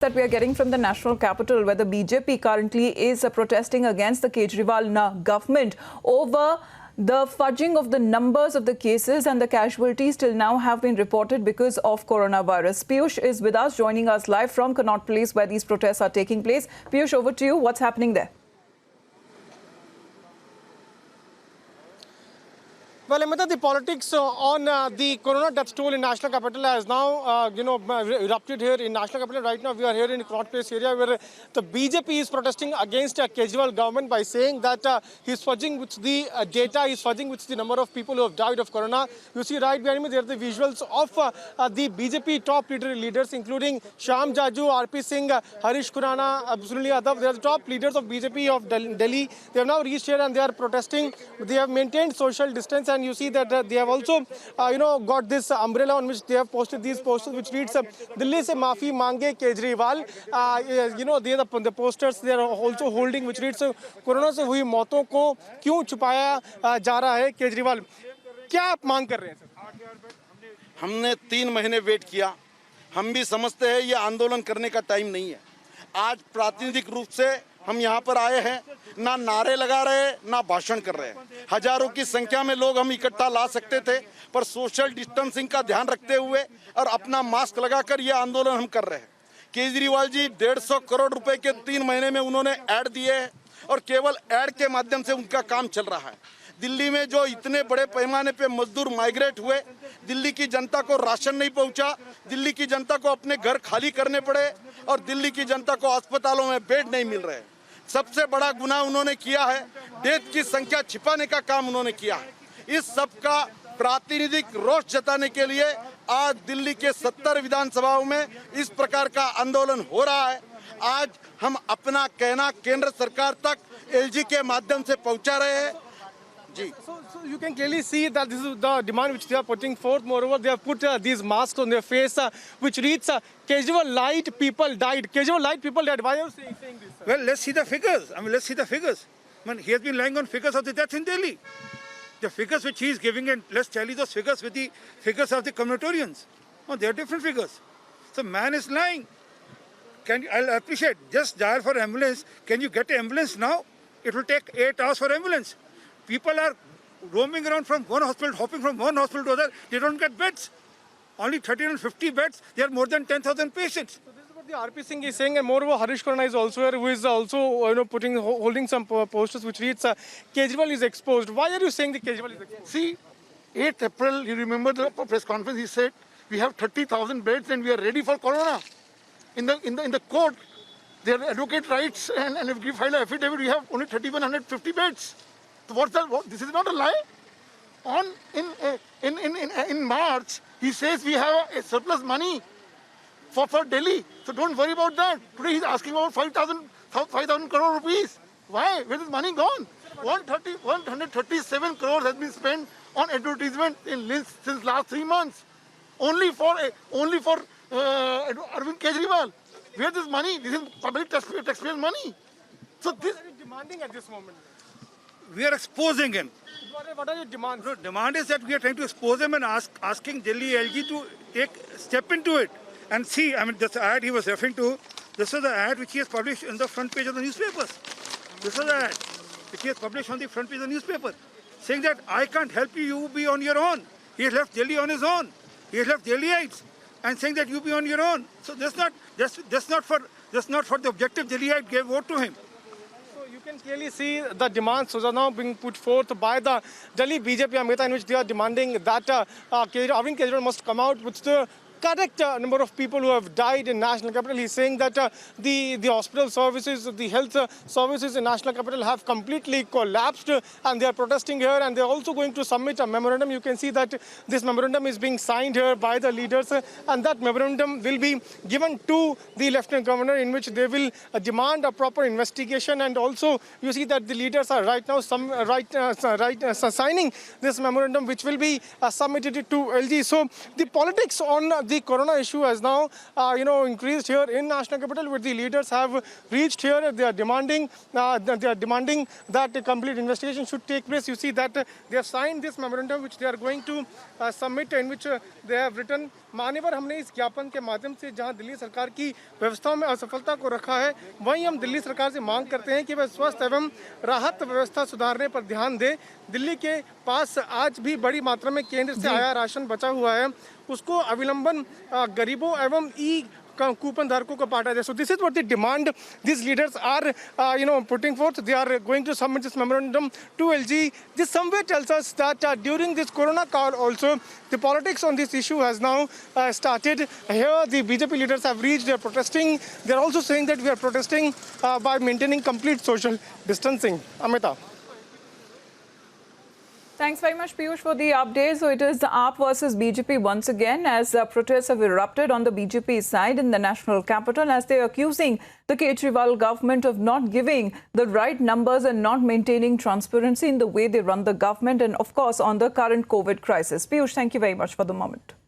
That we are getting from the national capital, where the BJP currently is protesting against the Kejriwal government over the fudging of the numbers of the cases, and the casualties till now have been reported because of coronavirus. Piyush is with us, joining us live from Connaught Place, where these protests are taking place. Piyush, over to you. What's happening there? Well, Amita, the politics on the corona death toll in national capital has now, erupted here in national capital. Right now, we are here in the Connaught Place area where the BJP is protesting against Kejriwal government by saying that he's fudging with the data, he's fudging with the number of people who have died of corona. You see right behind me, there are the visuals of the BJP top leaders, including Shyam Jaju, RP Singh, Harish Khurana, Abdulli Adav. They are the top leaders of BJP of Delhi. They have now reached here and they are protesting. They have maintained social distance, and you see that they have also, got this umbrella on which they have posted these posters, which reads, "Delhi se maafi mange Kejriwal." They are the posters they are also holding, which reads, "corona से हुई मौतों को क्यों छुपाया जा रहा है केजरीवाल?" क्या आप मांग कर रहे हैं सर? हमने 3 महीने वेट किया। हम भी समझते हैं ये आंदोलन करने का टाइम नहीं है। आज प्रातिनिधिक रूप से हम यहाँ पर आए हैं, ना नारे लगा रहे ना भाषण कर रहे हैं। हजारों की संख्या में लोग हम इकट्ठा ला सकते थे, पर सोशल डिस्टेंसिंग का ध्यान रखते हुए और अपना मास्क लगाकर ये आंदोलन हम कर रहे हैं। केजरीवाल जी 150 करोड़ रुपए के 3 महीने में उन्होंने ऐड दिए हैं और केवल ऐड के माध्यम से उनका काम चल रहा है। दिल्ली में जो इतने बड़े पैमाने पे मजदूर माइग्रेट हुए, दिल्ली की जनता को राशन नहीं पहुंचा, दिल्ली की जनता को अपने घर खाली करने पड़े और दिल्ली की जनता को अस्पतालों में बेड नहीं मिल रहे। सबसे बड़ा गुनाह उन्होंने किया है, डेथ की संख्या छिपाने का काम उन्होंने किया है। इस सब का प्रातिनिधिक रोष जताने के लिए आज दिल्ली के 70 विधानसभाओं में इस प्रकार का आंदोलन हो रहा है। आज हम अपना कहना केंद्र सरकार तक एलजी के माध्यम से पहुंचा रहे हैं। So you can clearly see that this is the demand which they are putting forth. Moreover, they have put these masks on their face, which reads, "Kejriwal lied, people died." Kejriwal lied, people died. Why are you saying this? Sir? Well, let's see the figures. Let's see the figures. He has been lying on figures of the deaths in Delhi. The figures which he is giving, and let's tally those figures with the figures of the communitarians. They are different figures. So man is lying. I'll appreciate. Just dial for ambulance. Can you get an ambulance now? It will take 8 hours for ambulance. People are roaming around from one hospital, hopping from one hospital to other. They don't get beds. Only 1,350 beds. There are more than 10,000 patients. So this is what the RP Singh is saying, and moreover, Harish Khurana is also here, who is also holding some posters which reads, "Kejriwal is exposed." Why are you saying that Kejriwal is exposed? See, 8th April, you remember the press conference, he said, we have 30,000 beds and we are ready for corona. In the court, their advocate writes, and if we file an affidavit, we have only 3,150 beds. So this is not a lie. In March, he says we have a surplus money for Delhi. So don't worry about that. Today he's asking about 5,000 crore rupees. Why? Where is money gone? 137 crores has been spent on advertisement in lists since last 3 months. Only for Arvind Kejriwal. Where is this money? This is public taxpayer money. So this. What are you demanding at this moment? We are exposing him. What are your demands? No, demand is that we are trying to expose him and asking Delhi LG to take step into it. And see, this ad he was referring to, this is the ad which he has published on the front page of the newspapers. This is the ad which he has published on the front page of the newspaper, saying that I can't help you, you be on your own. He has left Delhi on his own. He has left Delhiites and saying that you be on your own. So that's not for the objective Delhiite gave vote to him. You can clearly see the demands which are now being put forth by the Delhi BJP, Amita, in which they are demanding that Arvind Kejriwal must come out with the correct number of people who have died in national capital. He's saying that the hospital services, the health services in national capital have completely collapsed, and they are protesting here, and they're also going to submit a memorandum. You can see that this memorandum is being signed here by the leaders, and that memorandum will be given to the Lieutenant Governor, in which they will demand a proper investigation. And also you see that the leaders are right now signing this memorandum, which will be submitted to LG. So the politics on the corona issue has now, increased here in national capital, where the leaders have reached here. They are demanding that a complete investigation should take place. You see that they have signed this memorandum, which they are going to submit, in which they have written, मान्यवर हमने इस ज्ञापन के माध्यम से जहां दिल्ली सरकार की व्यवस्थाओं में असफलता को रखा है, वहीं हम दिल्ली सरकार से मांग करते हैं कि वह स्वास्थ्य एवं राहत व्यवस्था सुधारने पर ध्यान दे। दिल्ली के पास आज भी बड़ी मात्रा में केंद्र से आया राशन बचा हुआ है, उसको अविलंबन गरीबों एवं ई कूपन धारकों को बांटा जाए. So this is what the demand these leaders are, putting forth. They are going to submit this memorandum to LG. This somewhere tells us that during this corona call also, the politics on this issue has now started. Here the BJP leaders have reached, they are protesting. They are also saying that we are protesting by maintaining complete social distancing. Amita. Thanks very much, Piyush, for the update. So it is the AAP versus BJP once again, as protests have erupted on the BJP side in the national capital, as they are accusing the Kejriwal government of not giving the right numbers and not maintaining transparency in the way they run the government, and of course on the current COVID crisis. Piyush, thank you very much for the moment.